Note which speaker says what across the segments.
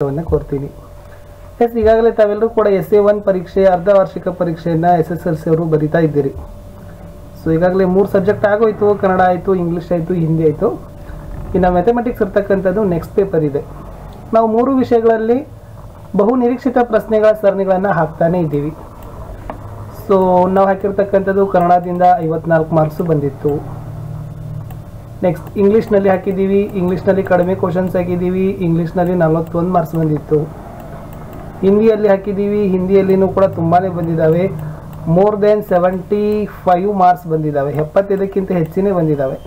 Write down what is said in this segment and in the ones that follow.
Speaker 1: ಕೋರ್ತೀನಿ. S, ಈಗಾಗಲೇ ತಾವೆಲ್ಲರೂ ಕೂಡ SA1 ಪರೀಕ್ಷೆ ಅರ್ಧ ವಾರ್ಷಿಕ ಪರೀಕ್ಷೆಯನ್ನು SSLC ಅವರು ಬರಿತಾ ಇದ್ದೀರಿ. ಸೊ ಈಗಾಗಲೇ 3 ಸಬ್ಜೆಕ್ಟ್ ಆಗೋಯ್ತು. ಕನ್ನಡ ಆಯಿತು, ಇಂಗ್ಲೀಷ್ ಆಯಿತು, ಹಿಂದಿ ಆಯಿತು. ಇನ್ನು ಮ್ಯಾಥಮೆಟಿಕ್ಸ್ ಇರ್ತಕ್ಕಂಥದ್ದು ನೆಕ್ಸ್ಟ್ ಪೇಪರ್ ಇದೆ. ನಾವು 3 ವಿಷಯಗಳಲ್ಲಿ ಬಹು ನಿರೀಕ್ಷಿತ ಪ್ರಶ್ನೆಗಳ ಸರಣಿಗಳನ್ನು ಹಾಕ್ತಾನೆ ಇದ್ದೀವಿ. ಸೊ ನಾವು ಹಾಕಿರ್ತಕ್ಕಂಥದ್ದು ಕನ್ನಡದಿಂದ 54 ಮಾರ್ಕ್ಸು ಬಂದಿತ್ತು. ನೆಕ್ಸ್ಟ್ ಇಂಗ್ಲೀಷ್ನಲ್ಲಿ ಹಾಕಿದ್ದೀವಿ. ಇಂಗ್ಲೀಷ್ನಲ್ಲಿ ಕಡಿಮೆ ಕ್ವಶನ್ಸ್ ಹಾಕಿದ್ದೀವಿ. ಇಂಗ್ಲೀಷ್ನಲ್ಲಿ 41 ಮಾರ್ಕ್ಸ್ ಬಂದಿತ್ತು. ಹಿಂದಿಯಲ್ಲಿ ಹಾಕಿದ್ದೀವಿ. ಹಿಂದಿಯಲ್ಲಿನೂ ಕೂಡ ತುಂಬಾ ಬಂದಿದ್ದಾವೆ. ಮೋರ್ ದೆನ್ 75 ಮಾರ್ಕ್ಸ್ ಬಂದಿದ್ದಾವೆ. 75ಕ್ಕಿಂತ ಹೆಚ್ಚಿನೇ ಬಂದಿದ್ದಾವೆ.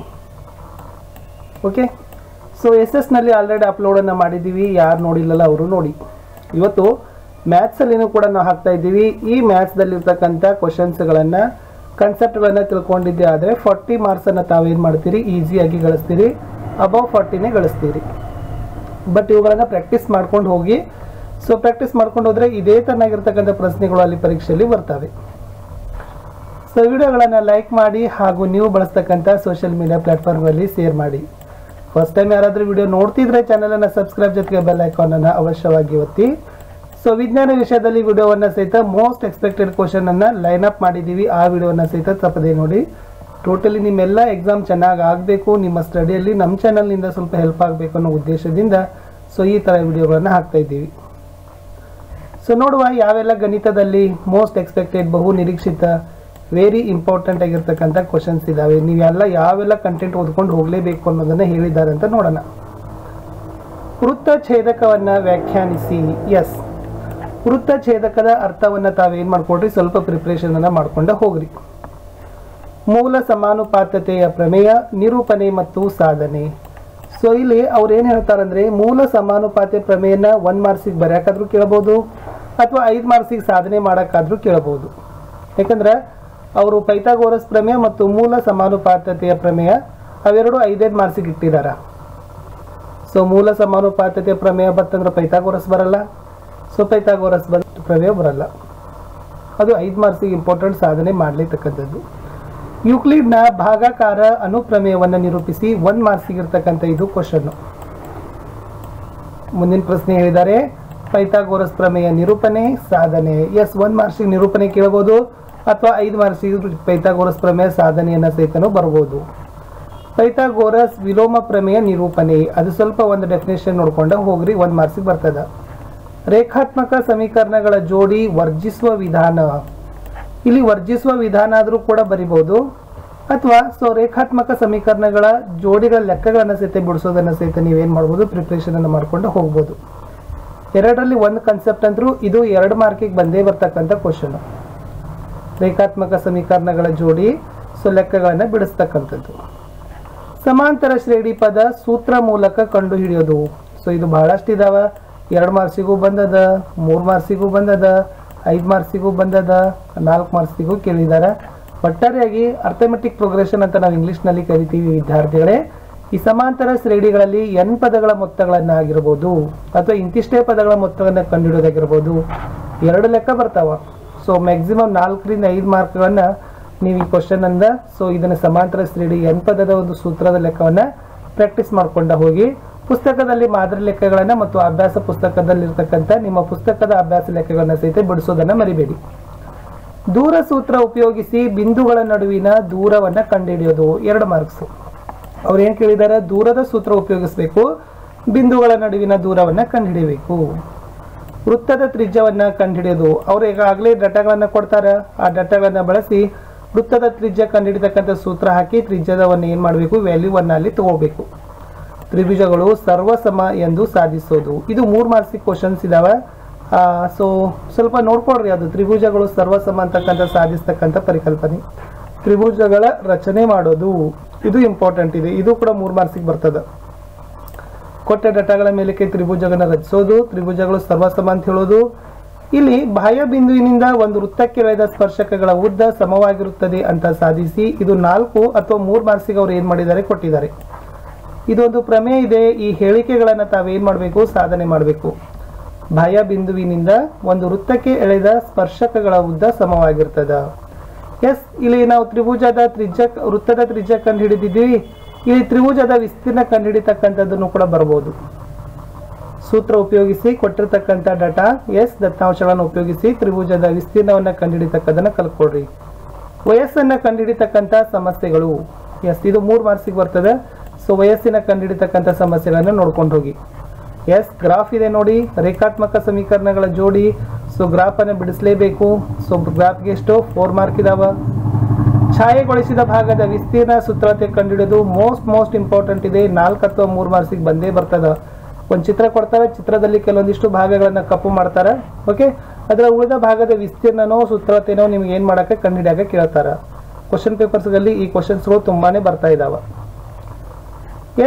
Speaker 1: ಓಕೆ, ಸೊ SS ನಲ್ಲಿ ಆಲ್ರೆಡಿ ಅಪ್ಲೋಡನ್ನು ಮಾಡಿದ್ದೀವಿ. ಯಾರು ನೋಡಿಲ್ಲಲ್ಲ ಅವರು ನೋಡಿ. ಇವತ್ತು ಮ್ಯಾಥ್ಸಲ್ಲಿನೂ ಕೂಡ ನಾವು ಹಾಕ್ತಾ ಇದ್ದೀವಿ. ಈ ಮ್ಯಾಥ್ಸ್ದಲ್ಲಿರ್ತಕ್ಕಂಥ ಕ್ವಶನ್ಸ್ಗಳನ್ನು ಕನ್ಸೆಪ್ಟ್ಗಳನ್ನು ತಿಳ್ಕೊಂಡಿದ್ದೆ ಆದರೆ 40 ಮಾರ್ಕ್ಸನ್ನು ತಾವೇನು ಮಾಡ್ತೀರಿ, ಈಸಿಯಾಗಿ ಗಳಿಸ್ತೀರಿ. ಅಬೌವ್ 40ನೇ ಗಳಿಸ್ತೀರಿ. ಬಟ್ ಇವುಗಳನ್ನು ಪ್ರಾಕ್ಟೀಸ್ ಮಾಡ್ಕೊಂಡು ಹೋಗಿ. ಸೊ ಪ್ರಾಕ್ಟೀಸ್ ಮಾಡ್ಕೊಂಡು ಹೋದರೆ ಇದೇ ತರನಾಗಿರ್ತಕ್ಕಂಥ ಪ್ರಶ್ನೆಗಳು ಅಲ್ಲಿ ಪರೀಕ್ಷೆಯಲ್ಲಿ ಬರ್ತವೆ. ಸೊ ವಿಡಿಯೋಗಳನ್ನು ಲೈಕ್ ಮಾಡಿ ಹಾಗೂ ನೀವು ಬಳಸ್ತಕ್ಕಂಥ ಸೋಷಿಯಲ್ ಮೀಡಿಯಾ ಪ್ಲಾಟ್ಫಾರ್ಮಲ್ಲಿ ಶೇರ್ ಮಾಡಿ. ಫಸ್ಟ್ ಟೈಮ್ ಯಾರಾದರೂ ವಿಡಿಯೋ ನೋಡ್ತಿದ್ರೆ ಚಾನಲನ್ನು ಸಬ್ಸ್ಕ್ರೈಬ್ ಜೊತೆಗೆ ಬೆಲ್ ಐಕಾನನ್ನು ಅವಶ್ಯವಾಗಿ ಒತ್ತಿ. ಸೊ ವಿಜ್ಞಾನ ವಿಷಯದಲ್ಲಿ ವಿಡಿಯೋವನ್ನು ಸಹಿತ ಮೋಸ್ಟ್ ಎಕ್ಸ್ಪೆಕ್ಟೆಡ್ ಕ್ವಶನನ್ನು ಲೈನ್ ಅಪ್ ಮಾಡಿದ್ದೀವಿ. ಆ ವಿಡಿಯೋವನ್ನು ಸಹಿತ ತಪ್ಪದೆ ನೋಡಿ. ಟೋಟಲಿ ನಿಮ್ಮೆಲ್ಲ ಎಕ್ಸಾಮ್ ಚೆನ್ನಾಗಿ ಆಗಬೇಕು, ನಿಮ್ಮ ಸ್ಟಡಿಯಲ್ಲಿ ನಮ್ಮ ಚಾನಲ್ನಿಂದ ಸ್ವಲ್ಪ ಹೆಲ್ಪ್ ಆಗಬೇಕು ಅನ್ನೋ ಉದ್ದೇಶದಿಂದ ಸೊ ಈ ಥರ ವಿಡಿಯೋಗಳನ್ನು ಹಾಕ್ತಾ ಇದ್ದೀವಿ. ಸೊ ನೋಡುವ ಯಾವೆಲ್ಲ ಗಣಿತದಲ್ಲಿ ಮೋಸ್ಟ್ ಎಕ್ಸ್ಪೆಕ್ಟೆಡ್ ಬಹು ನಿರೀಕ್ಷಿತ ವೆರಿ ಇಂಪಾರ್ಟೆಂಟ್ ಆಗಿರ್ತಕ್ಕಂಥ ಕ್ವಶನ್ಸ್ ಇದ್ದಾವೆ. ನೀವೆಲ್ಲ ಯಾವೆಲ್ಲ ಕಂಟೆಂಟ್ ಓದ್ಕೊಂಡು ಹೋಗಲೇಬೇಕು ಅನ್ನೋದನ್ನು ಹೇಳಿದ್ದಾರೆ ಅಂತ ನೋಡೋಣ. ವೃತ್ತ ಛೇದಕವನ್ನು ವ್ಯಾಖ್ಯಾನಿಸಿ. ಎಸ್, ವೃತ್ತ ಛೇದಕದ ಅರ್ಥವನ್ನು ತಾವೇನು ಮಾಡ್ಕೊಡ್ರಿ, ಸ್ವಲ್ಪ ಪ್ರಿಪ್ರೇಷನನ್ನು ಮಾಡ್ಕೊಂಡೆ ಹೋಗ್ರಿ. ಮೂಲ ಸಮಾನುಪಾತತೆಯ ಪ್ರಮೇಯ, ನಿರೂಪಣೆ ಮತ್ತು ಸಾಧನೆ. ಸೊ ಇಲ್ಲಿ ಅವ್ರು ಏನು ಹೇಳ್ತಾರಂದ್ರೆ, ಮೂಲ ಸಮಾನುಪಾತ ಪ್ರಮೇಯನ 1 ಮಾರ್ಕ್ಸಿಗೆ ಬರೆಯೋಕ್ಕಾದ್ರೂ ಕೇಳ್ಬೋದು ಅಥವಾ 5 ಮಾರ್ಕ್ಸಿಗೆ ಸಾಧನೆ ಮಾಡೋಕ್ಕಾದ್ರೂ ಕೇಳ್ಬೋದು. ಯಾಕಂದ್ರೆ ಅವರು ಪೈಥಾಗೋರಸ್ ಪ್ರಮೇಯ ಮತ್ತು ಮೂಲ ಸಮಾನುಪಾತತೆಯ ಪ್ರಮೇಯ ಅವೆರಡು 5 ಮಾರ್ಕ್ಸಿಗೆ ಇಟ್ಟಿದ್ದಾರೆ. ಸೊ ಮೂಲ ಸಮಾನುಪಾತತೆಯ ಪ್ರಮೇಯ ಬರ್ತಂದ್ರೆ ಪೈಥಾಗೋರಸ್ ಬರಲ್ಲ. ಸೊ ಪೈಥಾಗೋರಸ್ ಪ್ರಮೇಯ ಬರಲ್ಲ. ಅದು 5 ಮಾರ್ಕ್ಸಿಗೆ ಇಂಪಾರ್ಟೆಂಟ್ ಸಾಧನೆ ಮಾಡಲಿರ್ತಕ್ಕಂಥದ್ದು. ಯೂಕ್ಲಿಡ್ನ ಭಾಗಾಕಾರ ಅನುಪ್ರಮೇಯವನ್ನು ನಿರೂಪಿಸಿ 1 ಮಾರ್ಕ್ಸಿಗೆ ಇರ್ತಕ್ಕಂಥ ಇದು ಕ್ವಶನ್ನು. ಮುಂದಿನ ಪ್ರಶ್ನೆ ಹೇಳಿದ್ದಾರೆ, ಪೈಥಾಗೋರಸ್ ಪ್ರಮೇಯ ನಿರೂಪಣೆ ಸಾಧನೆ. ಎಸ್, 1 ಮಾರ್ಕ್ಸಿಗೆ ನಿರೂಪಣೆ ಕೇಳಬಹುದು ಅಥವಾ 5 ಮಾರ್ಕ್ಸಿಗೆ ಪೈಥಾಗೋರಸ್ ಪ್ರಮೇಯ ಸಾಧನೆಯನ್ನು ಸಹಿತನೂ ಬರ್ಬೋದು. ಪೈಥಾಗೋರಸ್ ವಿಲೋಮ ಪ್ರಮೇಯ ನಿರೂಪಣೆ, ಅದು ಸ್ವಲ್ಪ ಒಂದು ಡೆಫಿನೇಷನ್ ನೋಡ್ಕೊಂಡ ಹೋಗ್ರಿ, 1 ಮಾರ್ಕ್ಸಿಗೆ ಬರ್ತದ. ರೇಖಾತ್ಮಕ ಸಮೀಕರಣಗಳ ಜೋಡಿ ವರ್ಜಿಸುವ ವಿಧಾನ. ಇಲ್ಲಿ ವರ್ಜಿಸುವ ವಿಧಾನ ಆದರೂ ಕೂಡ ಬರಿಬಹುದು ಅಥವಾ ಸೊ ರೇಖಾತ್ಮಕ ಸಮೀಕರಣಗಳ ಜೋಡಿಗಳ ಲೆಕ್ಕಗಳನ್ನು ಸಹಿತ ಬಿಡಿಸೋದನ್ನು ಸಹಿತ ನೀವೇನು ಮಾಡ್ಬೋದು, ಪ್ರಿಪ್ರೇಷನನ್ನು ಮಾಡ್ಕೊಂಡು ಹೋಗ್ಬೋದು. ಎರಡರಲ್ಲಿ ಒಂದು ಕಾನ್ಸೆಪ್ಟ್ ಅಂದ್ರೂ ಇದು 2 ಮಾರ್ಕಿಗೆ ಬಂದೇ ಬರ್ತಕ್ಕಂಥ ಕ್ವಶನ್. ರೇಖಾತ್ಮಕ ಸಮೀಕರಣಗಳ ಜೋಡಿ ಸೊ ಲೆಕ್ಕಗಳನ್ನು ಬಿಡಿಸ್ತಕ್ಕಂಥದ್ದು. ಸಮಾಂತರ ಶ್ರೇಣಿ ಪದ ಸೂತ್ರ ಮೂಲಕ ಕಂಡು ಹಿಡಿಯೋದು. ಸೊ ಇದು ಬಹಳಷ್ಟು ಇದಾವೆ. 2 ಮಾರ್ಕ್ಸಿಗೂ ಬಂದದ, 3 ಮಾರ್ಕ್ಸಿಗೂ ಬಂದದ, 5 ಮಾರ್ಕ್ಸಿಗೂ ಬಂದದ, 4 ಮಾರ್ಕ್ಸಿಗೂ ಕೇಳಿದ್ದಾರೆ. ಒಟ್ಟಾರೆಯಾಗಿ ಅರ್ಥಮೆಟಿಕ್ ಪ್ರೋಗ್ರೆಷನ್ ಅಂತ ನಾವು ಇಂಗ್ಲೀಷ್ನಲ್ಲಿ ಕರಿತೀವಿ ವಿದ್ಯಾರ್ಥಿಗಳೇ. ಈ ಸಮಾಂತರ ಶ್ರೇಣಿಗಳಲ್ಲಿ n ಪದಗಳ ಮೊತ್ತಗಳನ್ನು ಆಗಿರ್ಬೋದು ಅಥವಾ ಇಂತಿಷ್ಟೇ ಪದಗಳ ಮೊತ್ತವನ್ನು ಕಂಡುಹಿಡಿಯೋದಾಗಿರ್ಬೋದು. 2 ಲೆಕ್ಕ ಬರ್ತಾವ. ಸೊ ಮ್ಯಾಕ್ಸಿಮಮ್ 4 ರಿಂದ 5 ಮಾರ್ಕ್ಗಳನ್ನು ನೀವು ಈ ಕ್ವಶನ್ ಅಂದ. ಸೊ ಇದನ್ನು ಸಮಾಂತರ ಶ್ರೇಣಿ n ಪದದ ಒಂದು ಸೂತ್ರದ ಲೆಕ್ಕವನ್ನು ಪ್ರಾಕ್ಟೀಸ್ ಮಾಡ್ಕೊಂಡ ಹೋಗಿ. ಪುಸ್ತಕದಲ್ಲಿ ಮಾದರಿ ಲೆಕ್ಕಗಳನ್ನು ಮತ್ತು ಅಭ್ಯಾಸ ಪುಸ್ತಕದಲ್ಲಿರ್ತಕ್ಕಂಥ ನಿಮ್ಮ ಪುಸ್ತಕದ ಅಭ್ಯಾಸ ಲೆಕ್ಕಗಳನ್ನು ಸಹಿತ ಬಿಡಿಸೋದನ್ನು ಮರಿಬೇಡಿ. ದೂರ ಸೂತ್ರ ಉಪಯೋಗಿಸಿ ಬಿಂದುಗಳ ನಡುವಿನ ದೂರವನ್ನು ಕಂಡುಹಿಡಿಯೋದು 2 ಮಾರ್ಕ್ಸ್. ಅವ್ರು ಏನು ಕೇಳಿದ್ದಾರೆ, ದೂರದ ಸೂತ್ರ ಉಪಯೋಗಿಸಬೇಕು, ಬಿಂದುಗಳ ನಡುವಿನ ದೂರವನ್ನು ಕಂಡುಹಿಡಿಯಬೇಕು. ವೃತ್ತದ ತ್ರಿಜ್ಯವನ್ನು ಕಂಡುಹಿಡಿಯೋದು. ಅವ್ರು ಈಗಾಗಲೇ ಡಾಟಾಗಳನ್ನು ಕೊಡ್ತಾರೆ. ಆ ಡಾಟಾಗಳನ್ನು ಬಳಸಿ ವೃತ್ತದ ತ್ರಿಜ್ಯ ಕಂಡುಹಿಡಿತಕ್ಕಂಥ ಸೂತ್ರ ಹಾಕಿ ತ್ರಿಜ್ಯದವನ್ನು ಏನು ಮಾಡಬೇಕು, ವ್ಯಾಲ್ಯೂವನ್ನು ಅಲ್ಲಿ ತಗೋಬೇಕು. ತ್ರಿಭುಜಗಳು ಸರ್ವಸಮ ಎಂದು ಸಾಧಿಸೋದು. ಇದು 3 ಮಾರ್ಕ್ಸಿಗೆ ಕ್ವಶನ್ಸ್ ಇದಾವೆ. ಸೊ ಸ್ವಲ್ಪ ನೋಡ್ಕೊಡ್ರಿ. ಅದು ತ್ರಿಭುಜಗಳು ಸರ್ವಸಮ ಅಂತಕ್ಕಂಥ ಸಾಧಿಸ್ತಕ್ಕಂಥ ಪರಿಕಲ್ಪನೆ. ತ್ರಿಭುಜಗಳ ರಚನೆ ಮಾಡೋದು ಇದು ಇಂಪಾರ್ಟೆಂಟ್ ಇದೆ. ಇದು ಕೂಡ 3 ಮಾರ್ಕ್ಸಿಗೆ ಬರ್ತದೆ. ಕೊಟ್ಟ ಡಾಟಾಗಳ ಮೇಲೆ ತ್ರಿಭುಜಗಳನ್ನು ರಚಿಸೋದು, ತ್ರಿಭುಜಗಳು ಸರ್ವಸಮ ಅಂತ ಹೇಳೋದು. ಇಲ್ಲಿ ಬಾಹ್ಯ ಬಿಂದುವಿನಿಂದ ಒಂದು ವೃತ್ತಕ್ಕೆ ಎಳೆದ ಸ್ಪರ್ಶಕಗಳ ಉದ್ದ ಸಮವಾಗಿರುತ್ತದೆ ಅಂತ ಸಾಧಿಸಿ. ಇದು 4 ಅಥವಾ 3 ಮಾರ್ಕ್ಸಿಗೆ ಅವ್ರು ಏನು ಮಾಡಿದ್ದಾರೆ, ಕೊಟ್ಟಿದ್ದಾರೆ. ಇದೊಂದು ಪ್ರಮೇಯ ಇದೆ. ಈ ಹೇಳಿಕೆಗಳನ್ನು ತಾವೇನು ಮಾಡಬೇಕು, ಸಾಧನೆ ಮಾಡಬೇಕು. ಬಾಹ್ಯ ಬಿಂದುವಿನಿಂದ ಒಂದು ವೃತ್ತಕ್ಕೆ ಎಳೆದ ಸ್ಪರ್ಶಕಗಳ ಉದ್ದ ಸಮವಾಗಿರ್ತದ. ಎಸ್, ಇಲ್ಲಿ ನಾವು ತ್ರಿಭುಜದ ತ್ರಿಜ್ಯ, ವೃತ್ತದ ತ್ರಿಜ್ಯ ಕಂಡು ಹಿಡಿದಿದ್ದೀವಿ. ಇಲ್ಲಿ ತ್ರಿಭುಜದ ವಿಸ್ತೀರ್ಣ ಕಂಡುಹಿಡಿತಕ್ಕಂಥದ್ದನ್ನು ಕೂಡ ಬರಬಹುದು. ಸೂತ್ರ ಉಪಯೋಗಿಸಿ ಕೊಟ್ಟಿರ್ತಕ್ಕಂಥ ಡಾಟಾ ಎಸ್ ದತ್ತಾಂಶಗಳನ್ನು ಉಪಯೋಗಿಸಿ ತ್ರಿಭುಜದ ವಿಸ್ತೀರ್ಣವನ್ನು ಕಂಡುಹಿಡಿತಕ್ಕದನ್ನು ಕಲ್ತ್ಕೊಳ್ರಿ. ವಯಸ್ಸನ್ನು ಕಂಡುಹಿಡಿತಕ್ಕಂಥ ಸಮಸ್ಯೆಗಳು ಎಸ್ ಇದು 3 ಮಾರ್ಕ್ಸಿಗೆ ಬರ್ತದೆ. ಸೊ ವಯಸ್ಸಿನ ಕಂಡುಹಿಡಿತಕ್ಕಂಥ ಸಮಸ್ಯೆಗಳನ್ನು ನೋಡ್ಕೊಂಡು ಹೋಗಿ. ಎಸ್ ಗ್ರಾಫ್ ಇದೆ ನೋಡಿ, ರೇಖಾತ್ಮಕ ಸಮೀಕರಣಗಳ ಜೋಡಿ. ಸೊ ಗ್ರಾಫನ್ನು ಬಿಡಿಸಲೇಬೇಕು. ಸೊ ಗ್ರಾಫ್ಗೆ ಎಷ್ಟು 4 ಮಾರ್ಕ್ ಇದಾವ. ಛಾಯೆಗೊಳಿಸಿದ ಭಾಗದ ವಿಸ್ತೀರ್ಣ ಸೂತ್ರತೆ ಕಂಡುಹಿಡಿಯೋದು ಮೋಸ್ಟ್ ಇಂಪಾರ್ಟೆಂಟ್ ಇದೆ. 4 ಅಥವಾ 3 ಮಾರ್ಕ್ಸಿಗೆ ಬಂದೇ ಬರ್ತದೆ. ಒಂದು ಚಿತ್ರ ಕೊಡ್ತಾರೆ, ಚಿತ್ರದಲ್ಲಿ ಕೆಲವೊಂದಿಷ್ಟು ಭಾಗಗಳನ್ನು ಕಪ್ಪು ಮಾಡ್ತಾರೆ. ಓಕೆ, ಅದರ ಉಳಿದ ಭಾಗದ ವಿಸ್ತೀರ್ಣನೋ ಸೂತ್ರತೆನೋ ನಿಮ್ಗೆ ಏನು ಮಾಡೋಕ್ಕೆ ಕಂಡುಹಿಡಿಯೋಕೆ ಕೇಳ್ತಾರೆ. ಕ್ವಶನ್ ಪೇಪರ್ಸ್ಗಳಲ್ಲಿ ಈ ಕ್ವಶನ್ಸ್ಗಳು ತುಂಬಾನೇ ಬರ್ತಾ ಇದಾವೆ.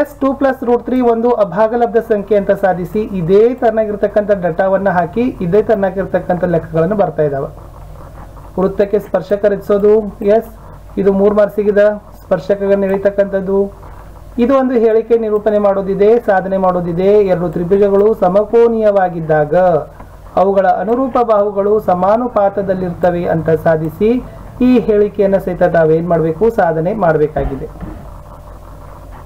Speaker 1: ಎಸ್ 2 + √3 ಒಂದು ಅಭಾಗಲಬ್ಧ ಸಂಖ್ಯೆ ಅಂತ ಸಾಧಿಸಿ ಇದೇ ತರನಾಗಿರ್ತಕ್ಕಂಥ ಡಾಟಾವನ್ನು ಹಾಕಿ ಇದೇ ತರನಾಗಿರ್ತಕ್ಕಂಥ ಲೆಕ್ಕಗಳನ್ನು ಬರ್ತಾ ಇದಾವೆ. ವೃತ್ತಕ್ಕೆ ಸ್ಪರ್ಶಕ ರಚಿಸೋದು ಎಸ್ ಇದು 3 ಮಾರ್ಕ್ಸಿಗಿದೆ. ಸ್ಪರ್ಶಕಗಳನ್ನು ಎಳಿತಕ್ಕಂಥದ್ದು ಇದು ಒಂದು ಹೇಳಿಕೆ ನಿರೂಪಣೆ ಮಾಡೋದಿದೆ, ಸಾಧನೆ ಮಾಡೋದಿದೆ. 2 ತ್ರಿಭುಜಗಳು ಸಮಕೋನೀಯವಾಗಿದ್ದಾಗ ಅವುಗಳ ಅನುರೂಪ ಬಾಹುಗಳು ಸಮಾನುಪಾತದಲ್ಲಿರ್ತವೆ ಅಂತ ಸಾಧಿಸಿ ಈ ಹೇಳಿಕೆಯನ್ನು ಸಹಿತ ತಾವೇನ್ ಮಾಡಬೇಕು, ಸಾಧನೆ ಮಾಡಬೇಕಾಗಿದೆ.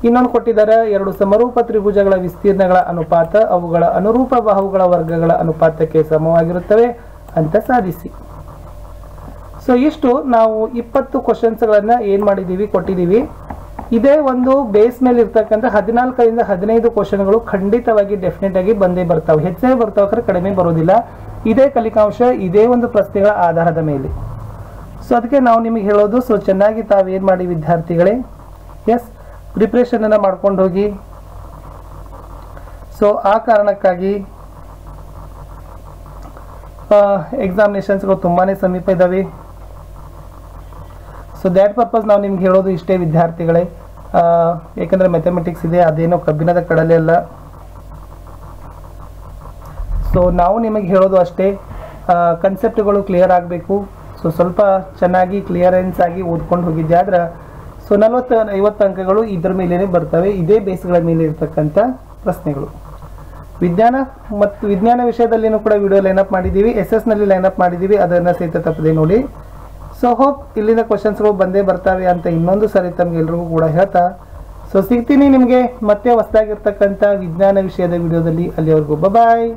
Speaker 1: ಇನ್ನೊಂದು ಕೊಟ್ಟಿದ್ದಾರೆ, 2 ಸಮರೂಪ ತ್ರಿಭುಜಗಳ ವಿಸ್ತೀರ್ಣಗಳ ಅನುಪಾತ ಅವುಗಳ ಅನುರೂಪ ಬಾಹುಗಳ ವರ್ಗಗಳ ಅನುಪಾತಕ್ಕೆ ಸಮವಾಗಿರುತ್ತವೆ ಅಂತ ಸಾಧಿಸಿ. ಸೊ ಇಷ್ಟು ನಾವು 20 ಕ್ವಶನ್ಸ್ಗಳನ್ನು ಏನು ಮಾಡಿದ್ದೀವಿ, ಕೊಟ್ಟಿದ್ದೀವಿ. ಇದೇ ಒಂದು ಬೇಸ್ ಮೇಲೆ ಇರ್ತಕ್ಕಂಥ 14 ರಿಂದ 15 ಕ್ವಶನ್ಗಳು ಖಂಡಿತವಾಗಿ ಡೆಫಿನೆಟ್ ಆಗಿ ಬಂದೇ ಬರ್ತಾವೆ. ಹೆಚ್ಚೇ ಬರ್ತಾವೆ, ಕಡಿಮೆ ಬರೋದಿಲ್ಲ. ಇದೇ ಕಲಿಕಾಂಶ, ಇದೇ ಒಂದು ಪ್ರಶ್ನೆಗಳ ಆಧಾರದ ಮೇಲೆ. ಸೊ ಅದಕ್ಕೆ ನಾವು ನಿಮಗೆ ಹೇಳೋದು, ಸೊ ಚೆನ್ನಾಗಿ ತಾವೇನು ಮಾಡಿ ವಿದ್ಯಾರ್ಥಿಗಳೇ, ಎಸ್ ಪ್ರಿಪ್ರೇಷನನ್ನು ಮಾಡ್ಕೊಂಡು ಹೋಗಿ. ಸೊ ಆ ಕಾರಣಕ್ಕಾಗಿ ಎಕ್ಸಾಮಿನೇಷನ್ಸ್ಗಳು ತುಂಬಾ ಸಮೀಪ ಇದ್ದಾವೆ. ಸೊ ದ್ಯಾಟ್ ಪರ್ಪಸ್ ನಾವು ನಿಮ್ಗೆ ಹೇಳೋದು ಇಷ್ಟೇ ವಿದ್ಯಾರ್ಥಿಗಳೇ. ಏಕೆಂದರೆ ಮ್ಯಾಥಮೆಟಿಕ್ಸ್ ಇದೆ, ಅದೇನೋ ಕಬ್ಬಿಣದ ಕಡಲೆ ಅಲ್ಲ. ಸೊ ನಾವು ನಿಮಗೆ ಹೇಳೋದು ಅಷ್ಟೇ, ಕನ್ಸೆಪ್ಟ್ಗಳು ಕ್ಲಿಯರ್ ಆಗಬೇಕು. ಸೊ ಸ್ವಲ್ಪ ಚೆನ್ನಾಗಿ ಕ್ಲಿಯರೆನ್ಸ್ ಆಗಿ ಓದ್ಕೊಂಡು ಹೋಗಿದ್ದೆ ಆದ್ರೆ ಸೊ 40-50 ಅಂಕಗಳು ಇದರ ಮೇಲೇ ಬರ್ತವೆ. ಇದೇ ಬೇಸ್ಗಳ ಮೇಲೆ ಇರ್ತಕ್ಕಂಥ ಪ್ರಶ್ನೆಗಳು. ವಿಜ್ಞಾನ ವಿಷಯದಲ್ಲಿನೂ ಕೂಡ ವಿಡಿಯೋ ಲೈನಪ್ ಮಾಡಿದ್ದೀವಿ, SS-ನಲ್ಲಿ ಲೈನಪ್ ಮಾಡಿದ್ದೀವಿ, ಅದನ್ನು ಸಹಿತ ತಪ್ಪದೆ ನೋಡಿ. ಸೊ ಹೋಪ್ ಇಲ್ಲಿಂದ ಕ್ವಶನ್ಸ್ಗಳು ಬಂದೇ ಬರ್ತಾವೆ ಅಂತ ಇನ್ನೊಂದು ಸರಿ ತಮ್ಗೆಲ್ರಿಗೂ ಕೂಡ ಹೇಳ್ತಾ ಸೊ ಸಿಗ್ತೀನಿ ನಿಮಗೆ ಮತ್ತೆ ಹೊಸದಾಗಿರ್ತಕ್ಕಂಥ ವಿಜ್ಞಾನ ವಿಷಯದ ವಿಡಿಯೋದಲ್ಲಿ. ಅಲ್ಲಿವರೆಗೂ ಬಾಯ್.